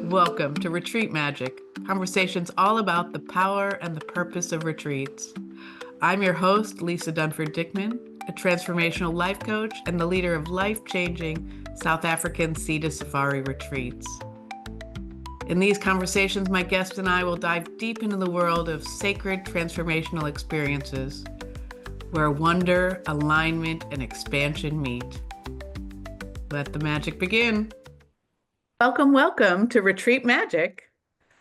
Welcome to Retreat Magic, conversations all about the power and the purpose of retreats. I'm your host, Lisa Dunford Dickman, a transformational life coach and the leader of life-changing South African Sea to Safari retreats. In these conversations, my guest and I will dive deep into the world of sacred transformational experiences where wonder, alignment, and expansion meet. Let the magic begin. Welcome to Retreat Magic.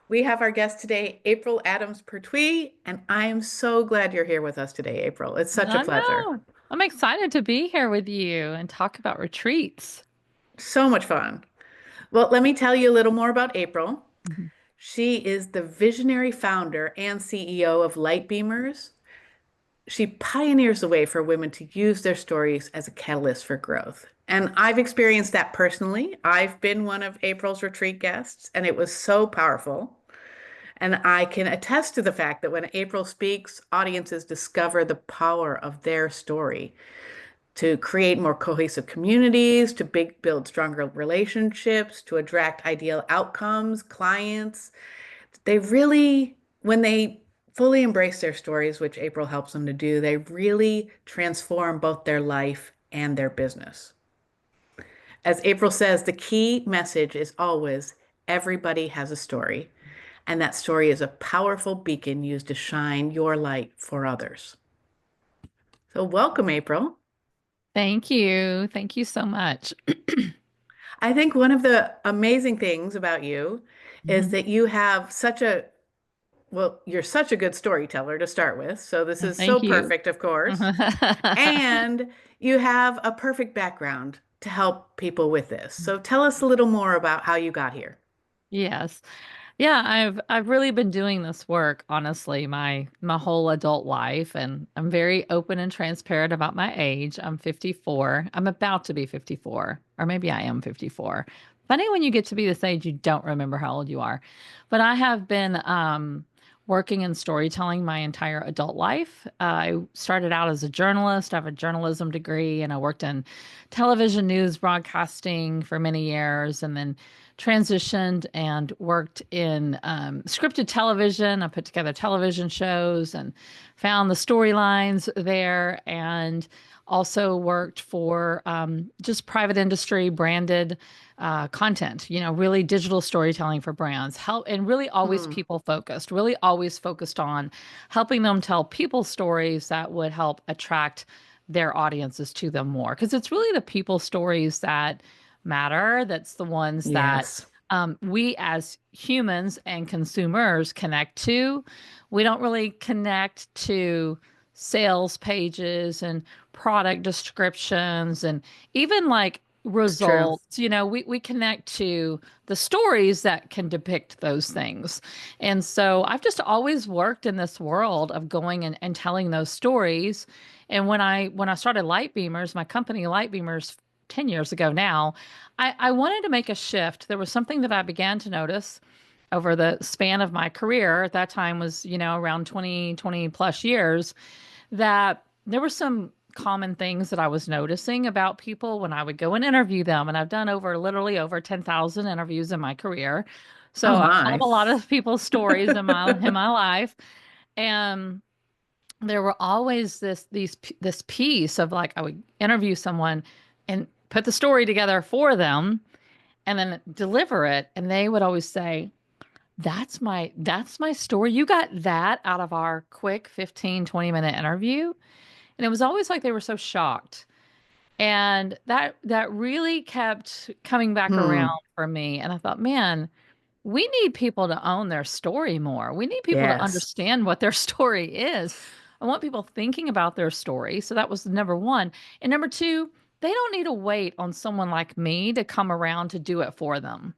We have our guest today, April Adams Pertuis, and I am so glad you're here with us today, April. It's such a I pleasure. know. I'm excited to be here with you and talk about retreats. So much fun. Well, let me tell you a little more about April. Mhm. She is the visionary founder and CEO of Light Beamers. She pioneers the way for women to use their stories as a catalyst for growth. And I've experienced that personally. I've been one of April's retreat guests, and it was so powerful. And I can attest to the fact that when April speaks, audiences discover the power of their story to create more cohesive communities, to build stronger relationships, to attract ideal outcomes, clients. They really, when they fully embrace their stories, which April helps them to do, they really transform both their life and their business. As April says, the key message is always everybody has a story, and that story is a powerful beacon used to shine your light for others. So, welcome, April. Thank you. Thank you so much. I think one of the amazing things about you is Mhm. that you have you're such a good storyteller to start with. So, this is so Thank you. perfect, of course. And you have a perfect background to help people with this. So, tell us a little more about how you got here. Yes. Yeah, I've really been doing this work, honestly, my whole adult life, and I'm very open and transparent about my age. I'm 54. I'm about to be 54, or maybe I am 54. Funny when you get to be this age, you don't remember how old you are. But I have been working in storytelling my entire adult life. I started out as a journalist. I have a journalism degree, and I worked in television news broadcasting for many years, and then transitioned and worked in scripted television. I put together television shows and found the storylines there, and also worked for just private industry branded content, really digital storytelling for brands, help, and really always Hmm. people focused, really always focused on helping them tell people stories that would help attract their audiences to them more. Because it's really the people stories that matter. That's the ones that Yes. we as humans and consumers connect to. We don't really connect to sales pages and product descriptions and even like It's true. results. We connect to the stories that can depict those things. And so I've just always worked in this world of going and telling those stories. And when I started Light Beamers, my company Light Beamers 10 years ago now, I wanted to make a shift. There was something that I began to notice over the span of my career. At that time was, around 20 plus years, that there were some common things that I was noticing about people when I would go and interview them. And I've done literally over 10,000 interviews in my career. Oh So I've told my. a lot of people's stories in my life. And there were always this piece of like I would interview someone and put the story together for them and then deliver it, and they would always say, that's my story. You got that out of our quick 15-20 minute interview. And it was always like they were so shocked. And that really kept coming back around Hmm. for me. And I thought, man, we need people to own their story more. We need people to Yes. understand what their story is. I want people thinking about their story. So that was number one. And number two, they don't need to wait on someone like me to come around to do it for them.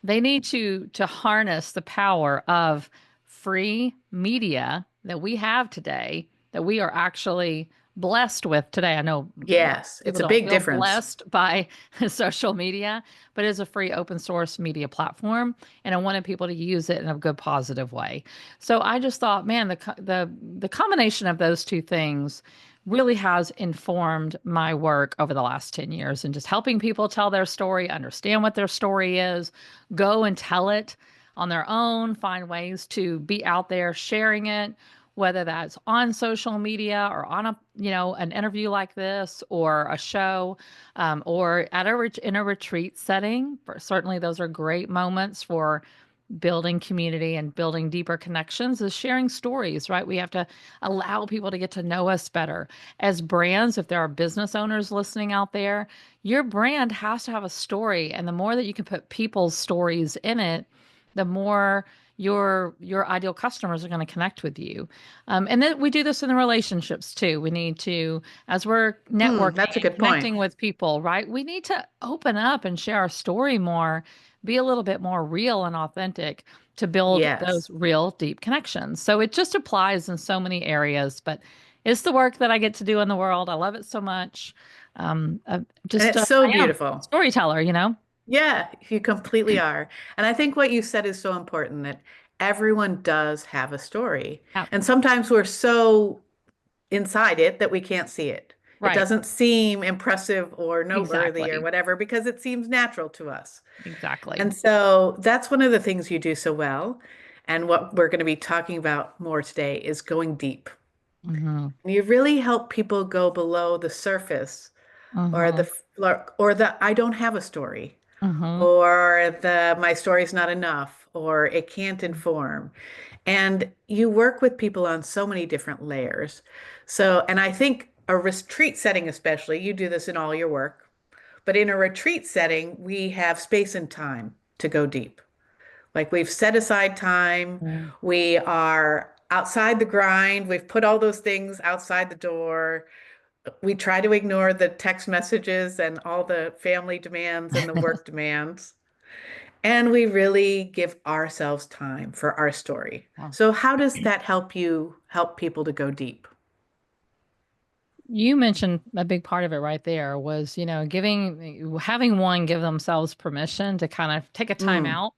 They need to harness the power of free media that we have today, that we are actually blessed with today. I know Yes. It's people a don't big feel difference. blessed by social media, but it's a free open source media platform, and I wanted people to use it in a good positive way. So I just thought, man, the combination of those two things really has informed my work over the last 10 years and just helping people tell their story, understand what their story is, go and tell it on their own, find ways to be out there sharing it, whether that's on social media or on a, an interview like this or a show, or at in a retreat setting. Certainly, those are great moments for building community and building deeper connections is sharing stories, right? We have to allow people to get to know us better. As brands, if there are business owners listening out there, your brand has to have a story. And the more that you can put people's stories in it, the more your ideal customers are going to connect with you. And then we do this in the relationships too. We need to, as we're Hmm, networking that's a and good point. connecting with people, right? We need to open up and share our story more, be a little bit more real and authentic to build those Yes. real deep connections. So it just applies in so many areas, but it's the work that I get to do in the world. I love it so much. And it's so I am beautiful. storyteller, you know? Yeah, you completely are. And I think what you said is so important that everyone does have a story. Yeah, And sometimes we're so inside it that we can't see it. It right. doesn't seem impressive or noteworthy or Exactly. whatever because it seems natural to us. Exactly. And so that's one of the things you do so well. And what we're going to be talking about more today is going deep. Mm-hmm. And you really help people go below the surface or Mm-hmm. the I don't have a story Mm-hmm. or the my story's not enough or it can't inform. And you work with people on so many different layers. So, and I think a retreat setting, especially, you do this in all your work, but in a retreat setting, we have space and time to go deep. Like we've set aside time, Mm. we are outside the grind, we've put all those things outside the door. We try to ignore the text messages and all the family demands and the work demands. And we really give ourselves time for our story. Wow. So how does that help you help people to go deep? You mentioned a big part of it right there was, having one give themselves permission to kind of take a time Mm, out.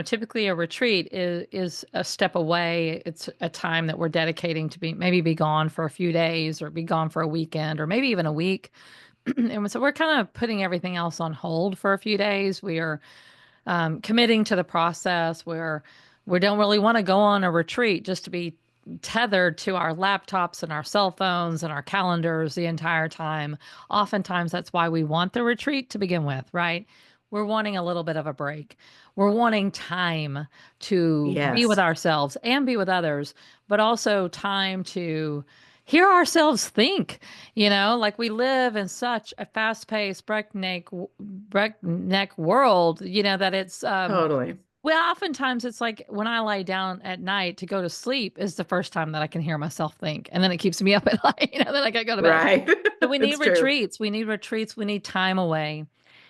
Typically a retreat is a step away. It's a time that we're dedicating to be gone for a few days or be gone for a weekend or maybe even a week. And so we're kind of putting everything else on hold for a few days. We are committing to the process where we don't really want to go on a retreat just to be tethered to our laptops and our cell phones and our calendars the entire time. Oftentimes, that's why we want the retreat to begin with, right? We're wanting a little bit of a break. We're wanting time to be with yes, ourselves and be with others, but also time to hear ourselves think. Like we live in such a fast-paced, breakneck world, that it's totally. well, oftentimes it's like when I lie down at night to go to sleep is the first time that I can hear myself think, and then it keeps me up at night, then I gotta go to bed. Right. So we need It's true. retreats. We need retreats. We need time away.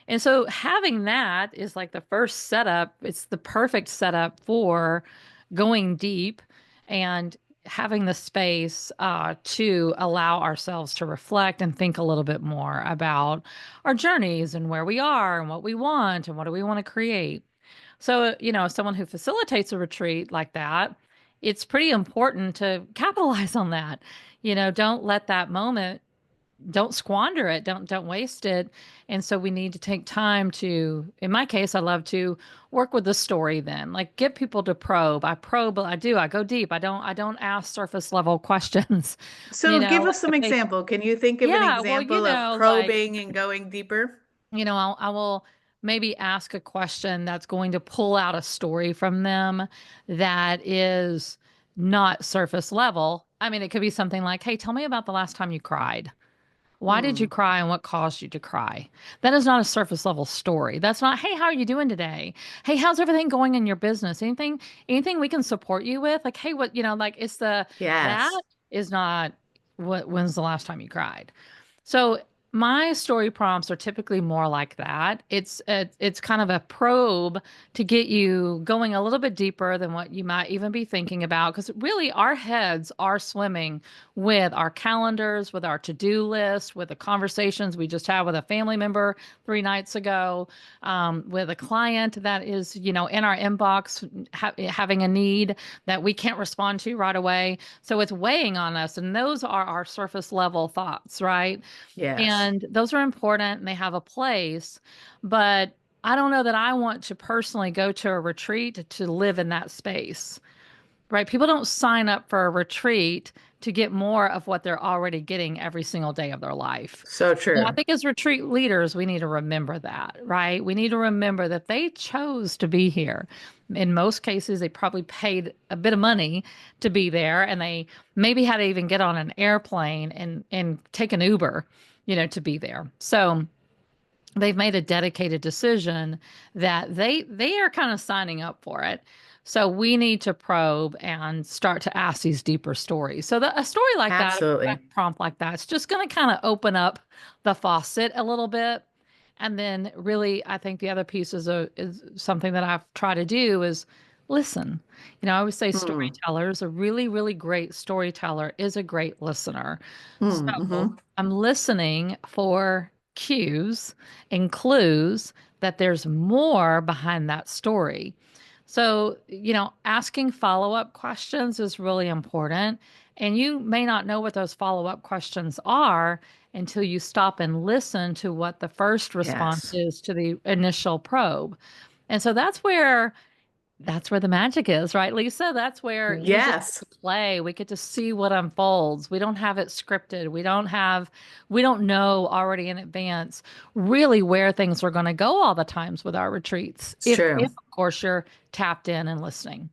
And so having that is like the first setup. It's the perfect setup for going deep and having the space to allow ourselves to reflect and think a little bit more about our journeys and where we are and what we want and what do we want to create. So, someone who facilitates a retreat like that, it's pretty important to capitalize on that. Don't let that moment, don't squander it, don't waste it. And so we need to take time to, in my case, I love to work with the story then. Like get people to probe. I go deep. I don't ask surface level questions. So give Like us some if they example. Can you think of an yeah, well, example of like probing and going deeper? I will maybe ask a question that's going to pull out a story from them that is not surface level. I mean, it could be something like, hey, tell me about the last time you cried. Why did you Hmm. cry and what caused you to cry? That is not a surface level story. That's not, hey, how are you doing today? Hey, how's everything going in your business? Anything we can support you with? Like, hey, like that Yes. is not when's the last time you cried? So My story prompts are typically more like that. It's kind of a probe to get you going a little bit deeper than what you might even be thinking about. Because really, our heads are swimming with our calendars, with our to-do list, with the conversations we just had with a family member 3 nights ago, with a client that is, in our inbox having a need that we can't respond to right away. So it's weighing on us, and those are our surface level thoughts, right? Yes. And those are important and they have a place. But I don't know that I want to personally go to a retreat to live in that space, right? People don't sign up for a retreat to get more of what they're already getting every single day of their life. So And I true. think as retreat leaders, we need to remember that, right? We need to remember that they chose to be here. In most cases, they probably paid a bit of money to be there, and they maybe had to even get on an airplane and take an Uber, to be there. So they've made a dedicated decision that they are kind of signing up for it. So we need to probe and start to ask these deeper stories. So a story like that, a Absolutely. prompt like that, it's just going to kind of open up the faucet a little bit. And then really, I think the other piece is something that I've tried to do is listen. I always say Mm. storytellers, a really, really great storyteller is a great listener. Mm. So Hmm. I'm listening for cues and clues that there's more behind that story. So, asking follow-up questions is really important. And you may not know what those follow-up questions are until you stop and listen to what the first response Yes. is to the initial probe. And so that's where the magic is, right, Lisa? That's where we just get Yes. to play. We get to see what unfolds. We don't have it scripted. We don't know already in advance really where things are going to go all the times with our retreats. It's If true. of course you're tapped in and listening.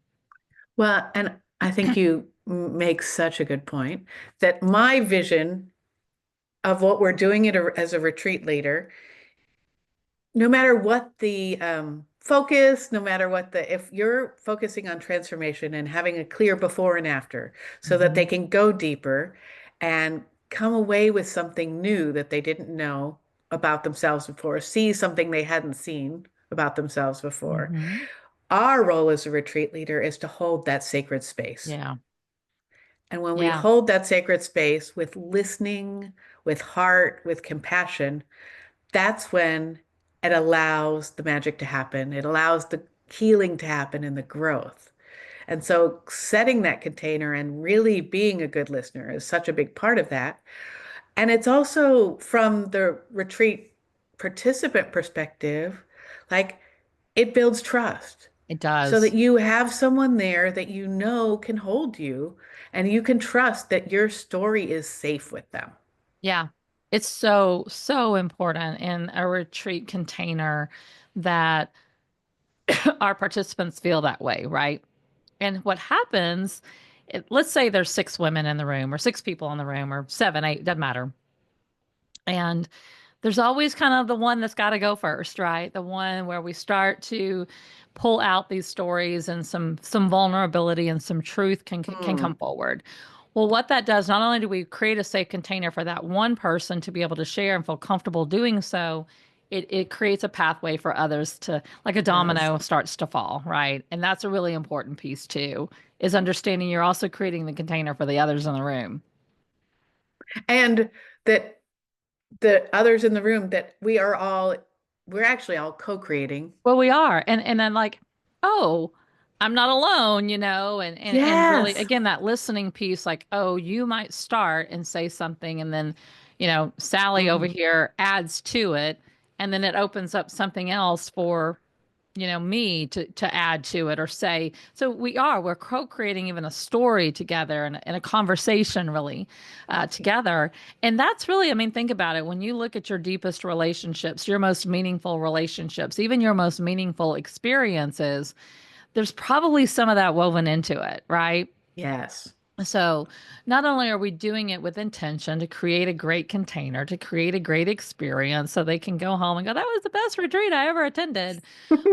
Well, and I think you make such a good point that my vision of what we're doing as a retreat leader, no matter what the focus, no matter what if you're focusing on transformation and having a clear before and after so that they Hmm. can go deeper and come away with something new that they didn't know about themselves before, see something they hadn't seen about themselves before. Hmm. Our role as a retreat leader is to hold that sacred space. Yeah. And when we Yeah. hold that sacred space with listening, with heart, with compassion, that's when it allows the magic to happen. It allows the healing to happen and the growth. And so setting that container and really being a good listener is such a big part of that. And it's also from the retreat participant perspective, like it builds trust It so that does. you have someone there that you know can hold you and you can trust that your story is safe with them. Yeah. It's so, so important in a retreat container that our participants feel that way, right? And what happens, let's say there's 6 women in the room, or 6 people in the room, or 7, 8, doesn't matter. And there's always kind of the one that's got to go first, right? The one where we start to pull out these stories and some vulnerability and some truth can come Hmm. forward. Well, what that does, not only do we create a safe container for that one person to be able to share and feel comfortable doing so, it creates a pathway for others to, like a It does. domino starts to fall, right? And that's a really important piece too, is understanding you're also creating the container for the others in the room. And that the others in the room that we're actually all co-creating. Well, we are. And then like, oh, I'm not alone, and really Yes. again that listening piece, like, oh, you might start and say something and then, Sally over Mhm. here adds to it, and then it opens up something else for, me to add to it or say. So we're co-creating even a story together and a conversation really together. And that's really, I mean, think about it. When you look at your deepest relationships, your most meaningful relationships, even your most meaningful experiences, there's probably some of that woven into it, right? Yes. So, not only are we doing it with intention to create a great container, to create a great experience so they can go home and go, that was the best retreat I ever attended,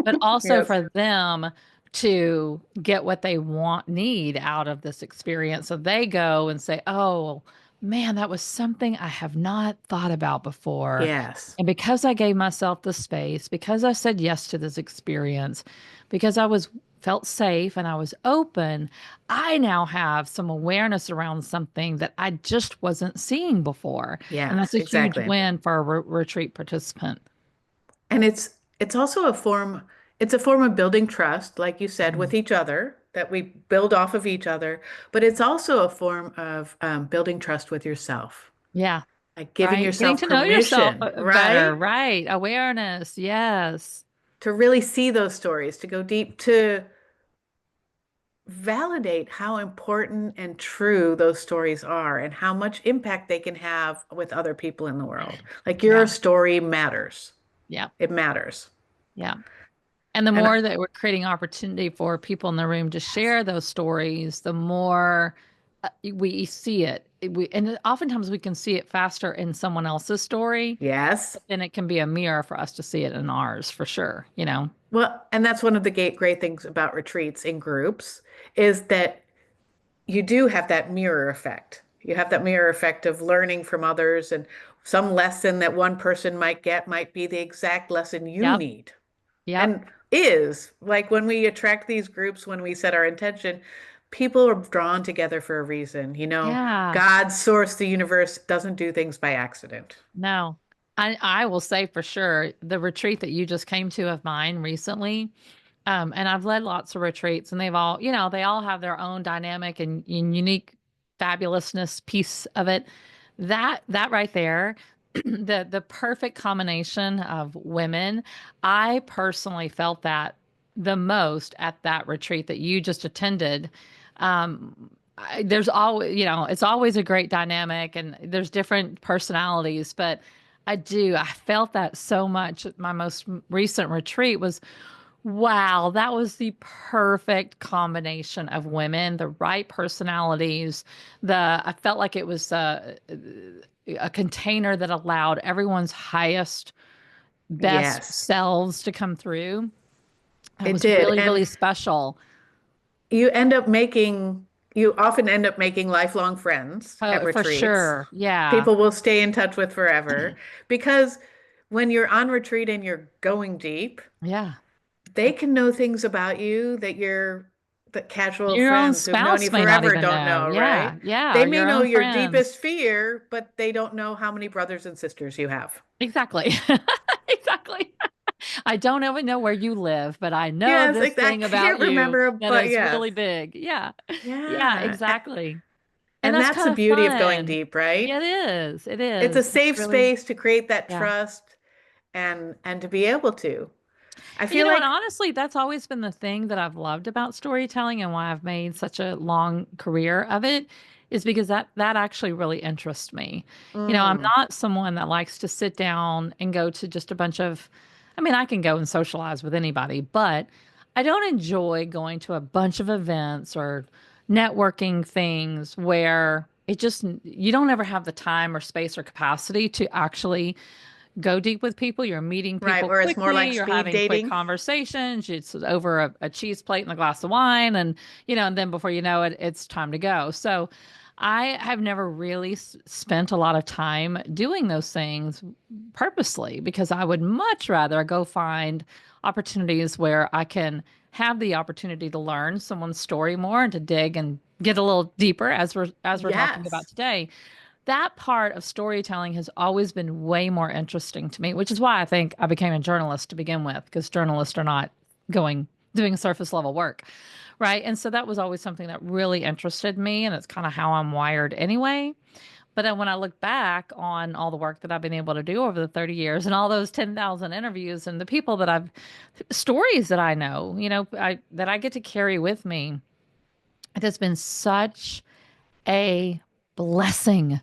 but also Yes. for them to get what they need out of this experience. So they go and say, oh, Man, that was something I have not thought about before. Yes. And because I gave myself the space, because I said yes to this experience, because I was felt safe and I was open, I now have some awareness around something that I just wasn't seeing before. And that's Yes, a huge exactly. win for a retreat participant. And it's also it's a form of building trust, like you said, with Mhm. each other, that we build off of each other, but it's also a form of building trust with yourself, Yeah, like giving right. Getting yourself to know yourself permission, better, right? right. Awareness. Yes. To really see those stories, to go deep, to validate how important and true those stories are and how much impact they can have with other people in the world. Like your Yeah. story matters. Yeah. It matters. Yeah. And the And more that we're creating opportunity for people in the room to yes, share those stories, the more we see it. And oftentimes we can see it faster in someone else's story, yes. but then it can be a mirror for us to see it in ours for sure, you know? Well, and that's one of the great things about retreats in groups is that you do have that mirror effect. You have that mirror effect of learning from others, and some lesson that one person might get might be the exact lesson you Yep. need. Yep. And is like when we attract these groups, when we set our intention, people are drawn together for a reason. You know, Yeah. God, source, the universe doesn't do things by accident. No. I will say for sure the retreat that you just came to of mine recently. And I've led lots of retreats, and they've all, they all have their own dynamic and unique fabulousness piece of it. That right there, the perfect combination of women. I personally felt that the most at that retreat that you just attended. There's always, it's always a great dynamic, and there's different personalities, but I felt that so much at my most recent retreat was. Wow, that was the perfect combination of women, the right personalities. I felt like it was a container that allowed everyone's highest, best Yes, selves to come through. It it was did. really, And really special. you end up making, you often end up making lifelong friends at For retreats. sure. Yeah. People will stay in touch with forever because when you're on retreat and you're going deep, Yeah. they can know things about you that casual Your own friends who've known spouse you may not forever even don't know. know, Yeah. right? Yeah. They Your may know own your friends. deepest fear, but they don't know how many brothers and sisters you have. Exactly. Exactly. I don't even know where you live, but I know Yes, this I thing about can't you remember, that but is yes. really big. Yeah. Yeah, Yeah. exactly. And And that's that's kind the of beauty of going fun. deep, right? Yeah, it is. It It's a is. It's safe really, space to create that yeah. trust and to be able to. I And, feel and like honestly, that's always been the thing that I've loved about storytelling and why I've made such a long career of it is because that actually really interests me. I'm mm, not someone that likes to sit down and go to just a bunch of, I mean, I can go and socialize with anybody, but I don't enjoy going to a bunch of events or networking things where it just, you don't ever have the time or space or capacity to actually go deep with people. You're meeting right, people where it's more quickly. like You're speed having quick dating. conversations. It's over a cheese plate and a glass of wine. And then before you know it, it's time to go. So I have never really spent a lot of time doing those things purposely because I would much rather go find opportunities where I can have the opportunity to learn someone's story more and to dig and get a little deeper as we're talking about Yes. today. That part of storytelling has always been way more interesting to me, which is why I think I became a journalist to begin with, because journalists are not going doing surface level work, right? And so that was always something that really interested me, and it's kind of how I'm wired anyway. But then when I look back on all the work that I've been able to do over the 30 years and all those 10,000 interviews and the people that stories that I know, that I get to carry with me, it has been such a blessing.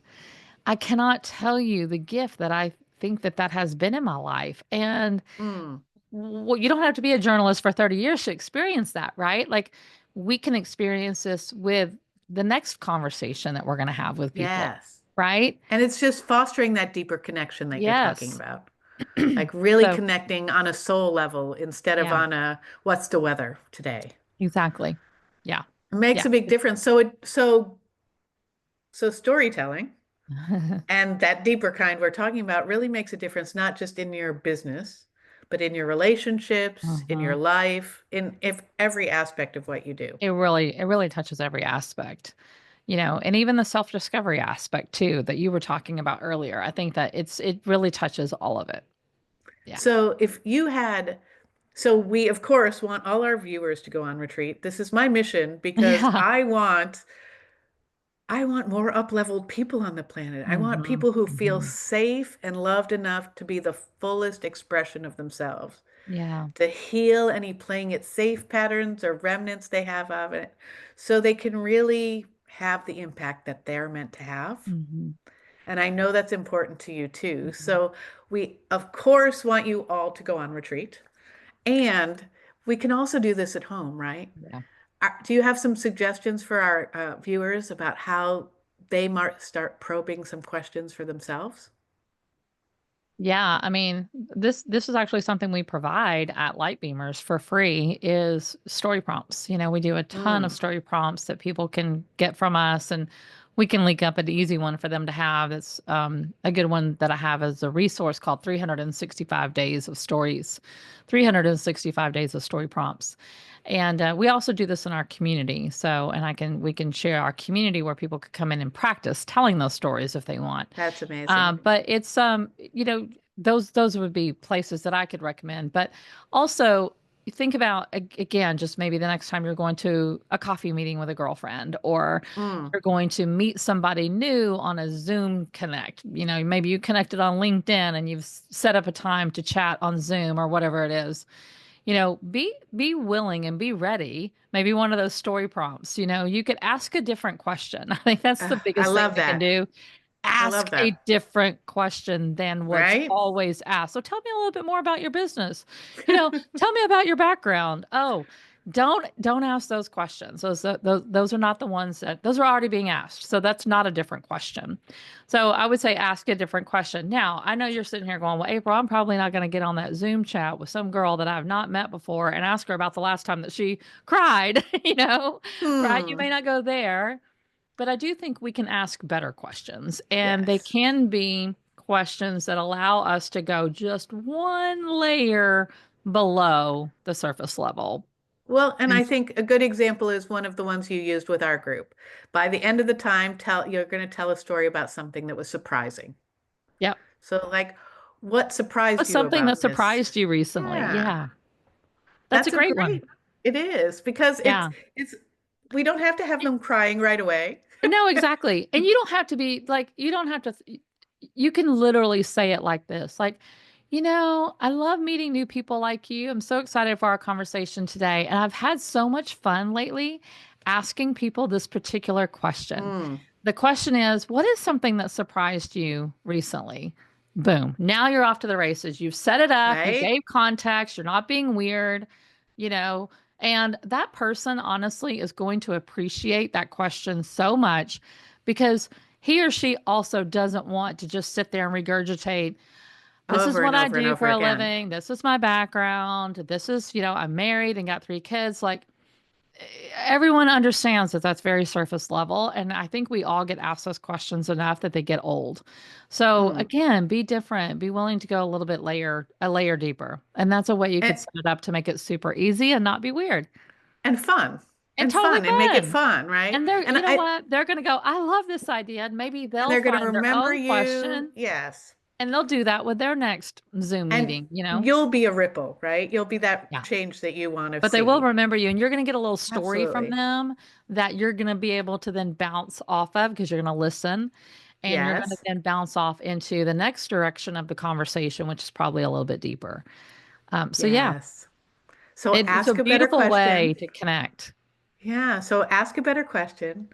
I cannot tell you the gift that I think that has been in my life. And Mm, you don't have to be a journalist for 30 years to experience that, right? Like we can experience this with the next conversation that we're going to have with people, yes. right? And it's just fostering that deeper connection that you're talking Yes. about. Like really So, connecting on a soul level instead of yeah, on a what's the weather today. exactly. Yeah. It makes Yeah. a big difference. So storytelling. And that deeper kind we're talking about really makes a difference, not just in your business, but in your relationships, in your Mhm. life, in if every aspect of what you do. It really touches every aspect, and even the self-discovery aspect too that you were talking about earlier. I think that it really touches all of it. Yeah. So if you had, so we of course want all our viewers to go on retreat. This is my mission because Yeah. I want more up-leveled people on the planet. I want Hmm. people who feel Hmm. safe and loved enough to be the fullest expression of themselves, Yeah. to heal any playing it safe patterns or remnants they have of it, so they can really have the impact that they're meant to have. Hmm. And I know that's important to you too. Hmm. So we, of course, want you all to go on retreat. And we can also do this at home, right? Yeah. Do you have some suggestions for our viewers about how they might start probing some questions for themselves? Yeah, I mean, this is actually something we provide at Light Beamers for free is story prompts. We do a ton of Mm, story prompts that people can get from us, and we can link up an easy one for them to have. It's a good one that I have is a resource called 365 Days of Stories, 365 Days of Story Prompts. And we also do this in our community. So, and we can share our community where people could come in and practice telling those stories if they want. that's amazing. But it's those would be places that I could recommend. But also think about again, just maybe the next time you're going to a coffee meeting with a girlfriend, or Mm, you're going to meet somebody new on a Zoom connect. Maybe you connected on LinkedIn and you've set up a time to chat on Zoom or whatever it is. Be willing and be ready. Maybe one of those story prompts. You could ask a different question. I think that's the I biggest thing love we can that. do. I Ask love a that. different question than what's Right? always asked. So tell me a little bit more about your business. Tell me about your background. Oh, don't ask those questions. Those are not the ones that those are already being asked. So that's not a different question. So I would say ask a different question. Now, I know you're sitting here going, "Well, April, I'm probably not going to get on that Zoom chat with some girl that I've not met before and ask her about the last time that she cried." Right? You may Hmm. not go there, but I do think we can ask better questions, and they Yes. can be questions that allow us to go just one layer below the surface level. Well, and And I think a good example is one of the ones you used with our group. By the end of the time, you're going to tell a story about something that was surprising. yep, So, like, what what's surprised you something that about this? surprised you recently? Yeah, Yeah, that's a that's a great one. great, it is because Yeah. we don't have to have them crying right away. No, exactly. And you don't have to be like, you don't have to, you can literally say it like this. Like, I love meeting new people like you. I'm so excited for our conversation today. And I've had so much fun lately asking people this particular question. Mm, The question is, what is something that surprised you recently? Boom. Now you're off to the races. You've set it up, you right? gave context, you're not being weird, you know, and that person honestly is going to appreciate that question so much because he or she also doesn't want to just sit there and regurgitate, this is Over what and I over and do for over a again. living. This is my background. This is, I'm married and got 3 kids. Like, everyone understands that that's very surface level. And I think we all get asked those questions enough that they get old. So Mm. again, be different, be willing to go a little bit a layer deeper. And that's a way you could And, set it up to make it super easy and not be weird and fun and totally and make it fun. fun, right? And they're, And you know what? They're going to go, I love this idea. And maybe and they'll they're going to find their remember own you. question Yes. and they'll do that with their next Zoom And meeting. you'll be a ripple, right? You'll be that Yeah. change that you want to But they will see. remember you, and you're going to get a little story from Absolutely. them that you're going to be able to then bounce off of because you're going to listen, and you're going to Yes. then bounce off into the next direction of the conversation, which is probably a little bit deeper. So yeah, Yes. So it's a ask a better beautiful way question. to connect. Yeah. So ask a better question,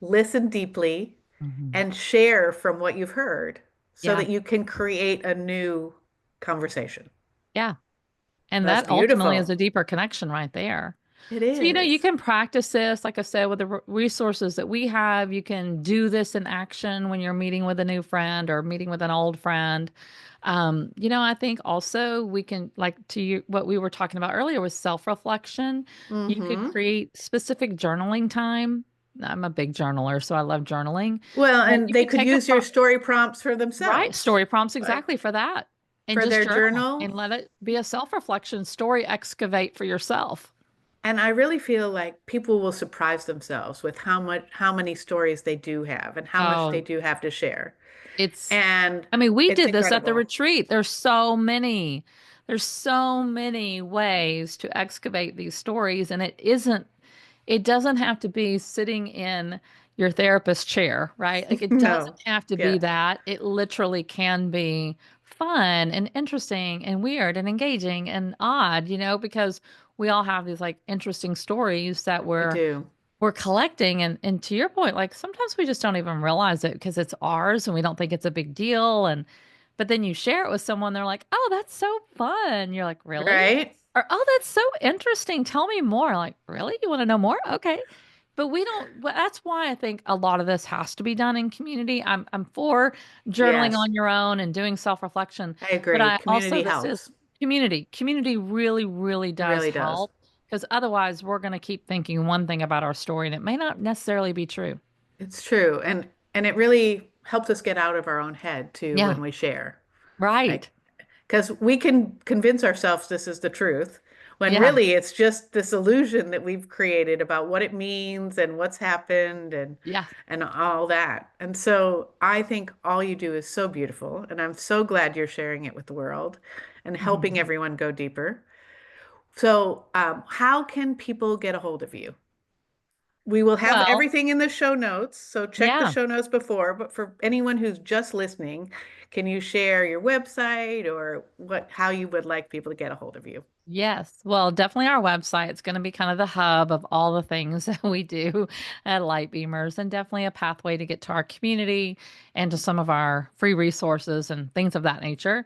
listen deeply, Mhm. and share from what you've heard so Yeah, that you can create a new conversation. yeah, and That's that ultimately is beautiful. a deeper connection right there. It So, you is. can practice this, like I said, with the resources that we have. You can do this in action when you're meeting with a new friend or meeting with an old friend. I think also we can, like to you, what we were talking about earlier was self-reflection. You could Mm-hmm. create specific journaling time. I'm a big journaler, so I love journaling. Well, But and you they could could take a use your prompt, story prompts for right? themselves, Story prompts like exactly for that. And for just their journal journal. and let it be a self-reflection story excavate for yourself. And I really feel like people will surprise themselves with how many stories they do have and how much they Oh, do have to share. it's, And I mean, we it's did this at the incredible. retreat. There's so many ways to excavate these stories, and it doesn't have to be sitting in your therapist chair, right? Like it doesn't No. have to be Yeah, that. It literally can be fun and interesting and weird and engaging and odd, because we all have these like interesting stories that we we're do. we're collecting, and to your point, like sometimes we just don't even realize it because it's ours and we don't think it's a big deal. And but then you share it with someone, they're like, oh, that's so fun. You're like, really? Right? Or, oh, that's so interesting, tell me more. Like, really, you want to know more? Okay. But we don't, well, that's why I think a lot of this has to be done in community. I'm for journaling Yes, on your own and doing self-reflection, I but agree. I also, Community this is helps. community really really It does really does. help, because otherwise we're going to keep thinking one thing about our story and it may not necessarily be true. It's true. And it really helps us get out of our own head too Yeah, when we share. right. Like, because we can convince ourselves this is the truth when Yeah, really it's just this illusion that we've created about what it means and what's happened yeah. and all that. And so I think all you do is so beautiful, and I'm so glad you're sharing it with the world and helping Mhm. everyone go deeper. So, how can people get a hold of you? We will have Well, everything in the show notes, so check the yeah. show notes before. But for anyone who's just listening, can you share your website or how you would like people to get a hold of you? Yes. Well, definitely our website. It's going to be kind of the hub of all the things that we do at Light Beamers, and definitely a pathway to get to our community and to some of our free resources and things of that nature.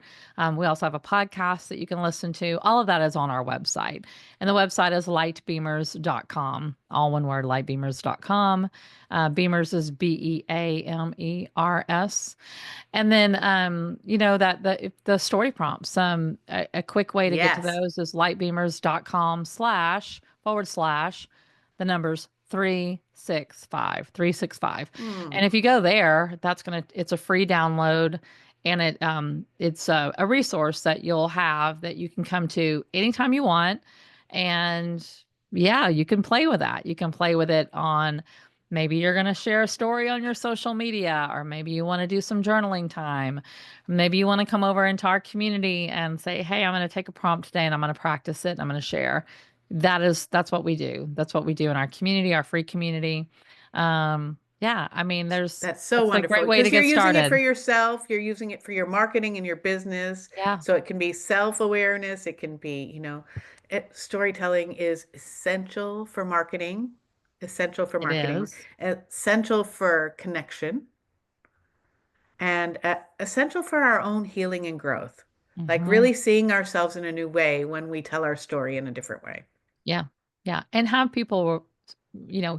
We also have a podcast that you can listen to. All of that is on our website. And the website is lightbeamers.com, all one word, lightbeamers.com. Beamers is Beamers. And then, that the story prompts, a quick way to get to Yes. those is lightbeamers.com// the numbers 365. Hmm. And if you go there, it's a free download, and it's a resource that you'll have that you can come to anytime you want. And yeah, you can play with that. You can play with it on, maybe you're going to share a story on your social media, or maybe you want to do some journaling time. Maybe you want to come over into our community and say, hey, I'm going to take a prompt today and I'm going to practice it and I'm going to share. That's what we do. That's what we do in our community, our free community. Yeah, I mean, That's so that's a wonderful great way to because you're get using it for started. yourself, you're using it for your marketing and your business. Yeah, So it can be self-awareness, it can be, storytelling is essential for marketing, it is. essential for connection, and essential for our own healing and growth. Like Hmm. really seeing ourselves in a new way when we tell our story in a different way. Yeah, yeah. And have people,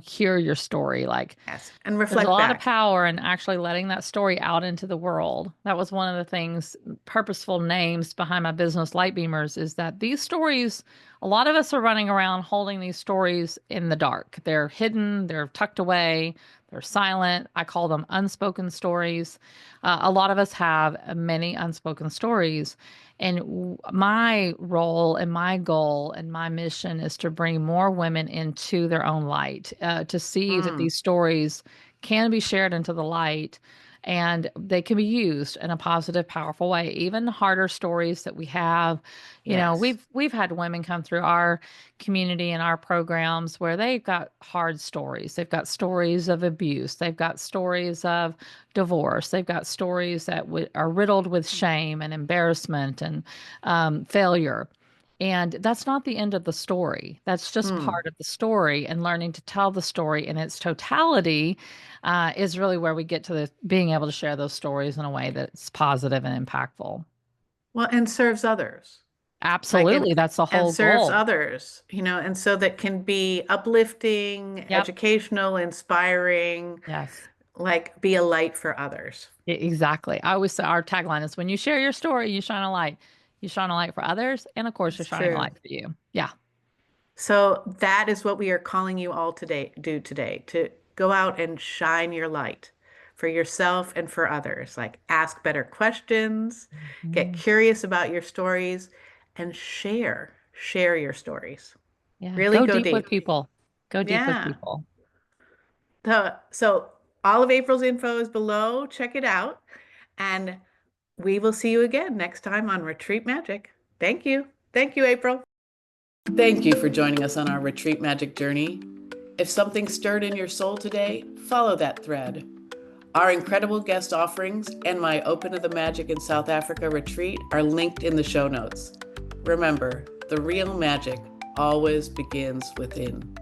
hear your story. Like, Yes. And there's a reflect lot of back. power in actually letting that story out into the world. That was one of the things, purposeful names behind my business, Light Beamers, is that these stories, a lot of us are running around holding these stories in the dark. They're hidden, they're tucked away, they're silent. I call them unspoken stories. A lot of us have many unspoken stories. And my role and my goal and my mission is to bring more women into their own light, to see that Mm, these stories can be shared into the light and they can be used in a positive, powerful way. Even the harder stories that we have, yes. we've had women come through our community and our programs where they've got hard stories. They've got stories of abuse. They've got stories of divorce. They've got stories that are riddled with shame and embarrassment and failure. And that's not the end of the story. That's just Hmm. part of the story. And learning to tell the story in its totality is really where we get to the being able to share those stories in a way that's positive and impactful. Well, and serves others. Like Absolutely. That's the and whole serves goal. others, and so that can be uplifting, Yep. educational, inspiring, Yes. like be a light for others. Exactly. I always say our tagline is when you share your story, you shine a light. You shine a light for others. And of course, you're It's shining a true. light for you. Yeah. So that is what we are calling you all today, do today, to Go out and shine your light for yourself and for others. Like ask better questions, get Mhm. curious about your stories, and share your stories. Yeah. Really Go go deep with deep. people. Go deep with Yeah. people. So all of April's info is below. Check it out. And we will see you again next time on Retreat Magic. Thank you. Thank you, April. Thank you for joining us on our Retreat Magic journey. If something stirred in your soul today, follow that thread. Our incredible guest offerings and my Open to the Magic in South Africa retreat are linked in the show notes. Remember, the real magic always begins within.